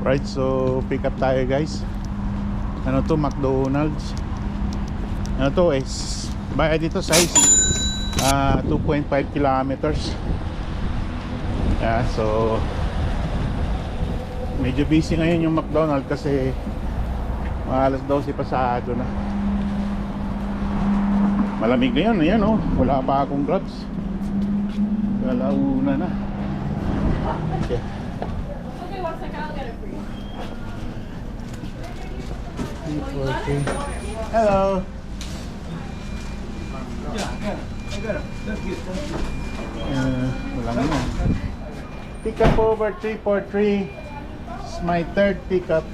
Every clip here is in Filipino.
Right, so pick up tayo guys. Ano to, McDonald's. Ano to is bayad dito size 2.5 kilometers. Yeah, so medyo busy ngayon yung McDonald's kasi alas 12 pasado na. Malamig na yun, ayan oh. Wala pa akong gloves. Alauna na. Okay. Okay, one second, I'll get it for you. Hello. Wala na. Pick up over 343. It's my third pickup.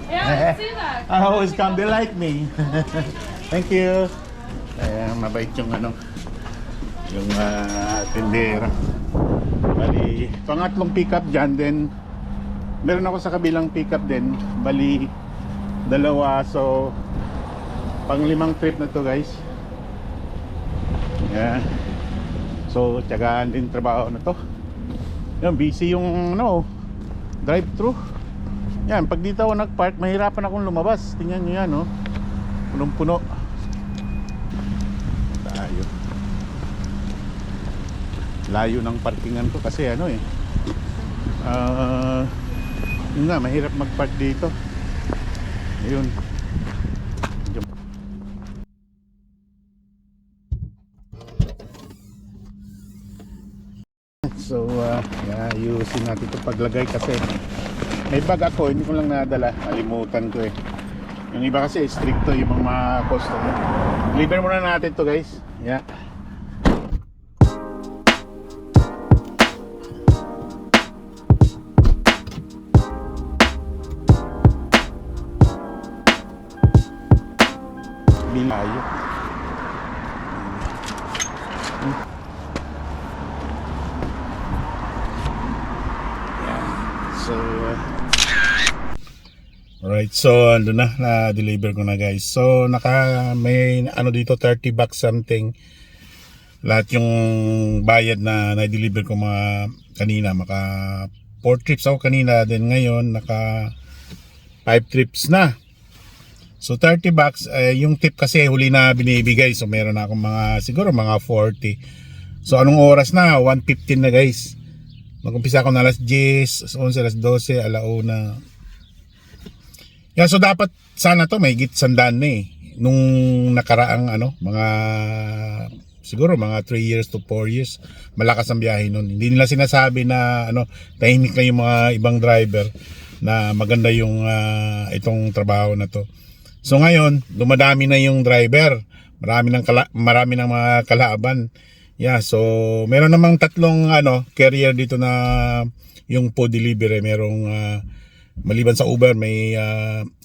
Yeah, I can see that. I always come, they like me. Thank you. Mabait yung ano, yung tindera. Bali, pangatlong pickup dyan, then meron ako sa kabilang pickup din. Bali, dalawa. So, pang-limang trip na to guys. Yeah. So, tiyagaan din trabaho na to. Yan, busy yung ano, drive-thru. Yan, pag dito ako nag-park, mahirapan akong lumabas. Tingnan nyo yan, no? Punong-puno. Tayo. Layo ng parkingan ko kasi ano eh. Yun nga, mahirap mag-park dito. Ayun. So, ayusin natin ito paglagay kasi may bag ako, hindi ko lang nadala. Malimutan ko eh. Yung iba kasi stricto yung mga customer. Deliver muna natin to guys. Yeah. Bilayo. So, alright, so ando na-deliver ko na guys. So, may ano dito, 30 bucks something. Lahat yung bayad na na-deliver ko mga kanina. Maka 4 trips ako kanina, then ngayon naka 5 trips na. So 30 bucks, yung tip kasi huli na binibigay. So meron na akong siguro mga 40. So anong oras na? 1:15 na guys. Mag-umpisa ako na alas 10, alas 12, alauna. Yeah, so dapat sana to may git sandaan na eh. Nung nakaraang siguro mga 3 years to 4 years, malakas ang biyahe nun. Hindi nila sinasabi na tahimik na yung mga ibang driver na maganda yung itong trabaho na to. So ngayon, dumadami na yung driver. Marami ng mga kalaban. Yeah, so meron namang tatlong carrier dito na yung food delivery. Merong maliban sa Uber, may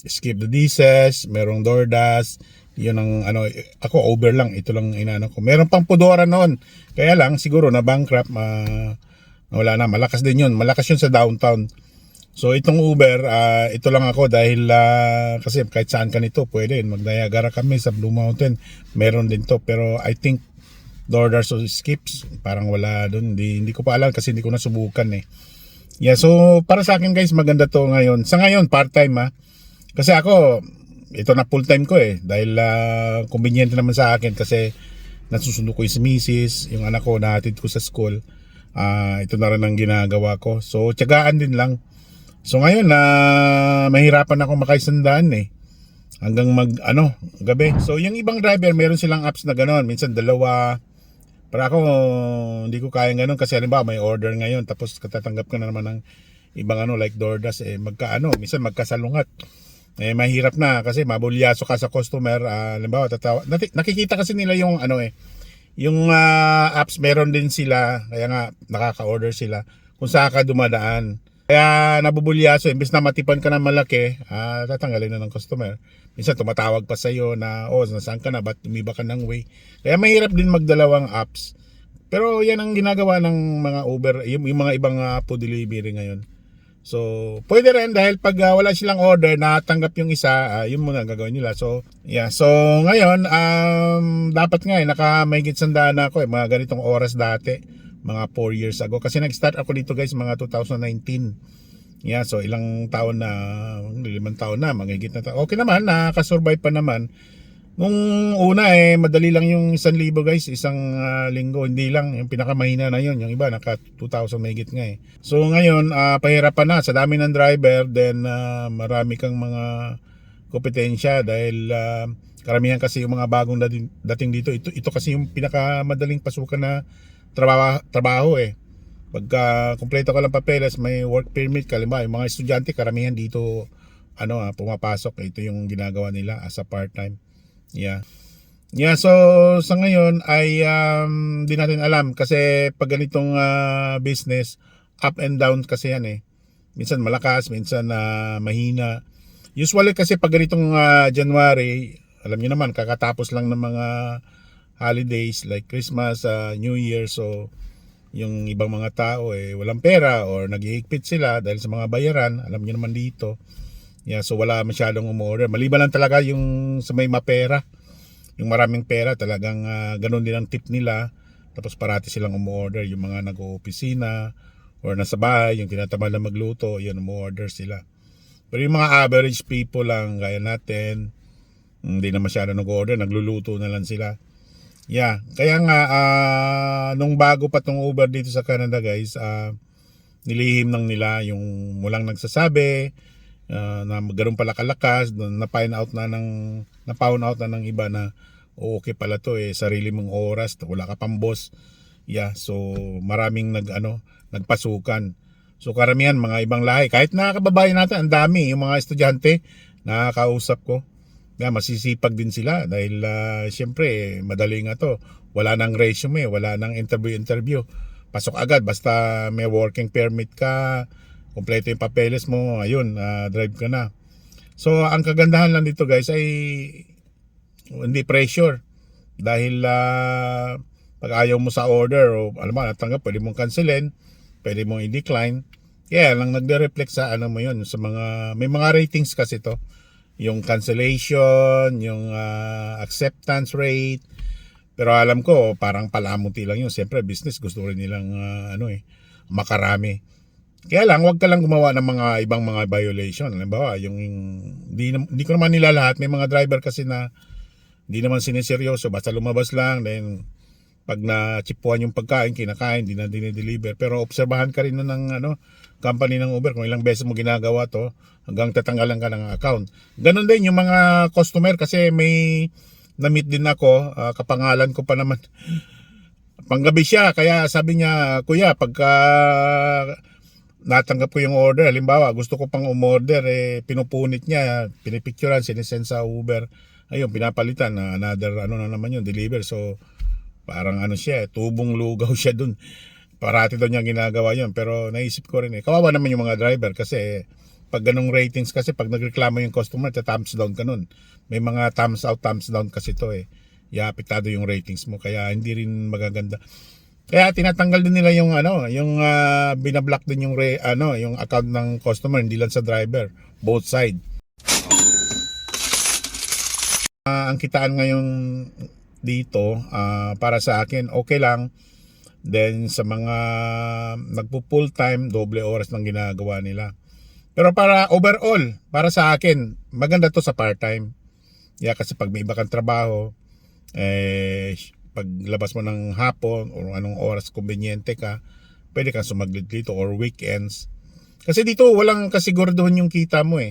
Skip the Dishes, merong DoorDash. Yun ang ako Uber lang, ito lang inaano ko. Meron pang Foodora noon. Kaya lang siguro na bankrupt, wala na. Malakas din yun. Malakas yun sa downtown. So itong Uber, ito lang ako dahil kasi kahit saan ka nito pwede. Mag-Niagara kami sa Blue Mountain. Meron din to, pero I think DoorDash o Skips, parang wala doon. Hindi ko pa alam kasi hindi ko nasubukan eh. Yeah, so para sa akin guys, maganda to ngayon. Sa ngayon, part-time Kasi ako, ito na full-time ko eh. Dahil convenient naman sa akin kasi nasusundo ko yung si misis, yung anak ko, nahatid ko sa school. Ito na rin ang ginagawa ko. So, tiyagaan din lang. So ngayon, mahirapan ako makaisandaan eh. Hanggang gabi. So yung ibang driver, meron silang apps na gano'n. Minsan dalawa. Para ako, hindi ko kaya gano'n kasi halimbawa may order ngayon tapos katatanggap ka na naman ng ibang like DoorDash minsan magkasalungat. Mahirap na kasi mabulyaso ka sa customer. Halimbawa nakikita kasi nila yung yung apps, meron din sila, kaya nga nakaka-order sila kung saan ka dumadaan. Kaya nabubulyaso, imbes na matipan ka ng malaki, tatanggalin na ng customer. Minsan tumatawag pa sa'yo na, nasaan ka na, ba't tumiba ka ng way? Kaya mahirap din magdalawang apps. Pero yan ang ginagawa ng mga Uber, yung mga ibang food delivery ngayon. So, pwede rin dahil pag wala silang order, natanggap yung isa, yun muna ang gagawin nila. So, yeah. So, ngayon, dapat nga naka-mahigit sandaan na ako mga ganitong oras dati. Mga 4 years ago. Kasi nag-start ako dito guys, mga 2019. Yeah, so ilang taon na, 5 taon na, magigit na taon. Okay naman, nakakasurvive pa naman. Nung una madali lang yung 1,000 guys, isang linggo, hindi lang, yung pinakamahina na yun, yung iba naka 2,000 mahigit nga eh. So ngayon, pahirapan na, sa dami ng driver, then marami kang mga kompetensya dahil karamihan kasi yung mga bagong dating dito, ito kasi yung pinakamadaling pasukan na trabaho eh. Pagka kumpleto ka lang papeles, may work permit ka, yung mga estudyante karamihan dito pumapasok, ito yung ginagawa nila as a part-time. Yeah. Yeah, so sa ngayon ay di natin alam kasi pag ganitong business, up and down kasi yan eh. Minsan malakas, minsan mahina. Usually kasi pag ganitong January, alam niyo naman kakatapos lang ng mga holidays like Christmas, New Year, so yung ibang mga tao walang pera or naghihigpit sila dahil sa mga bayaran, alam niyo naman dito. Yeah, so wala masyadong umorder. Maliban lang talaga yung sa may mapera. Yung maraming pera talagang ganun din ang tip nila. Tapos parati silang umorder, yung mga nag-oopisina or nasa bahay, yung tinatamad na magluto, yun umorder sila. Pero yung mga average people lang gaya natin, hindi na masyado nag-order, nagluluto na lang sila. Yeah, kaya nga nung bago pa tong Uber dito sa Canada guys, nilihim nang nila yung mulang nagsasabi na ganoon pala kalakas, na-find out na ng iba na okay pala to sarili mong oras, wala ka pang boss. Yeah, so maraming nagpasukan. So karamihan mga ibang lahi, kahit na kababayan natin, ang dami yung mga estudyante nakakausap ko. Masisipag din sila dahil syempre madali nga to, wala nang resume, wala nang interview, pasok agad basta may working permit ka, kompleto yung papeles mo, ayun, drive ka na. So ang kagandahan lang dito guys ay hindi pressure dahil pag ayaw mo sa order o alam mo natanggap, pwede mong cancelin, pwede mong i-decline. Kaya lang nagre-reflect sa mo yun, sa mga may mga ratings kasi to, yung cancellation, yung acceptance rate. Pero alam ko parang palamuti lang yun. Siyempre business gusto rin nilang makarami. Kaya lang wag ka lang gumawa ng mga ibang mga violation. Halimbawa, yung hindi ko naman nila lahat, may mga driver kasi na hindi naman siniseryoso, basta lumabas lang, then pag na-chipuan yung pagkain, kinakain, hindi na dinideliver. Pero obserbahan ka rin na ng company ng Uber kung ilang beses mo ginagawa to hanggang tatanggalan ka ng account. Ganon din yung mga customer kasi may na-meet din ako, kapangalan ko pa naman. Panggabi siya, kaya sabi niya, kuya, pagka natanggap ko yung order, halimbawa gusto ko pang umorder, pinupunit niya, pinipicturean, sinisend sa Uber, ayun, pinapalitan na another na naman yun, deliver. So parang siya, tubong lugaw siya dun. Parati daw niya ginagawa yun. Pero naisip ko rin kawawa naman yung mga driver kasi pag ganong ratings kasi pag nagreklamo yung customer, thumbs down ka nun. May mga thumbs out, thumbs down kasi to apektado yung ratings mo, kaya hindi rin magaganda. Kaya tinatanggal din nila yung yung binablock din yung yung account ng customer, hindi lang sa driver, both side. Ang kitaan ngayon dito para sa akin okay lang. Then sa mga nagpo full time, doble oras ng ginagawa nila. Pero para overall, para sa akin maganda to sa part time. Kasi pag may iba kang trabaho, paglabas mo ng hapon o anong oras kumbenyente ka, pwede kang sumaglit dito or weekends. Kasi dito walang kasiguraduhan yung kita mo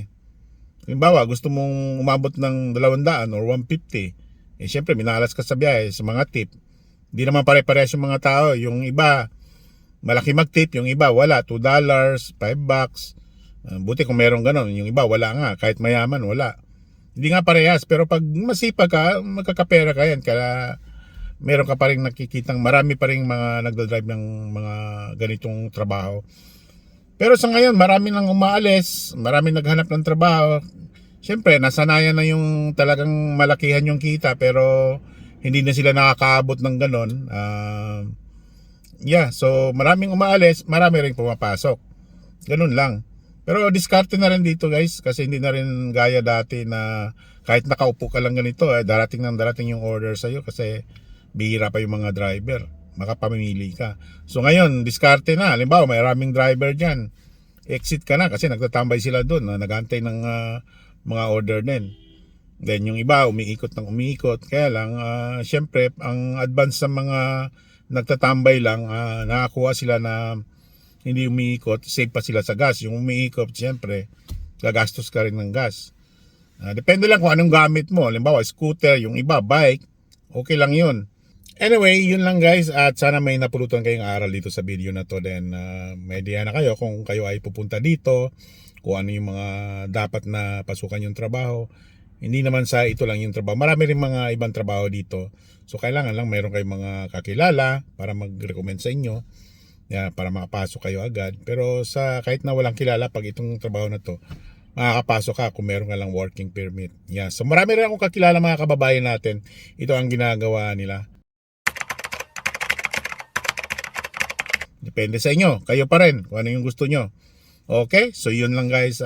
Halimbawa, gusto mong umabot ng 200 or 150. Syempre, minalas ka sa biyahe sa mga tip. Hindi naman pare-parehas yung mga tao. Yung iba, malaki mag-tip. Yung iba, wala. $2, $5. Buti kung meron ganon. Yung iba, wala nga. Kahit mayaman, wala. Hindi nga parehas. Pero pag masipag ka, magkakapera ka yan. Kaya meron ka pa rin nakikitang, marami pa rin mga nagdadrive ng mga ganitong trabaho. Pero sa ngayon, marami nang umaalis, marami naghanap ng trabaho. Siyempre, nasanayan na yung talagang malakihan yung kita, pero hindi na sila nakakaabot ng ganon. So maraming umaalis, marami rin pumapasok. Ganun lang. Pero diskarte na rin dito guys, kasi hindi na rin gaya dati na kahit nakaupo ka lang ganito, darating yung order sa'yo kasi bihira pa yung mga driver. Makapamimili ka. So ngayon, diskarte na. Halimbawa, may maraming driver dyan. exit ka na kasi nagtatambay sila doon, nagantay ng mga order din. Then yung iba umiikot ng umiikot. Kaya lang syempre ang advance sa mga nagtatambay lang, nakakuha sila na hindi umiikot, save pa sila sa gas. Yung umiikot syempre gagastos ka rin ng gas. Depende lang kung anong gamit mo. Halimbawa scooter, yung iba bike, okay lang yun. Anyway, yun lang guys, at sana may napulutan kayong aral dito sa video na to. Then may idea na kayo kung kayo ay pupunta dito, kung ano yung mga dapat na pasukan yung trabaho. Hindi naman sa ito lang yung trabaho. Marami rin mga ibang trabaho dito. So kailangan lang mayroon kayong mga kakilala para mag-recommend sa inyo. Para makapasok kayo agad. Pero kahit na walang kilala, pag itong trabaho na to, makakapasok ka kung meron ka lang working permit. So marami rin akong kakilala mga kababayan natin. Ito ang ginagawa nila. Depende sa inyo. Kayo pa rin kung ano yung gusto nyo. Okay? So yun lang guys.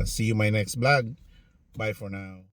See you my next vlog. Bye for now.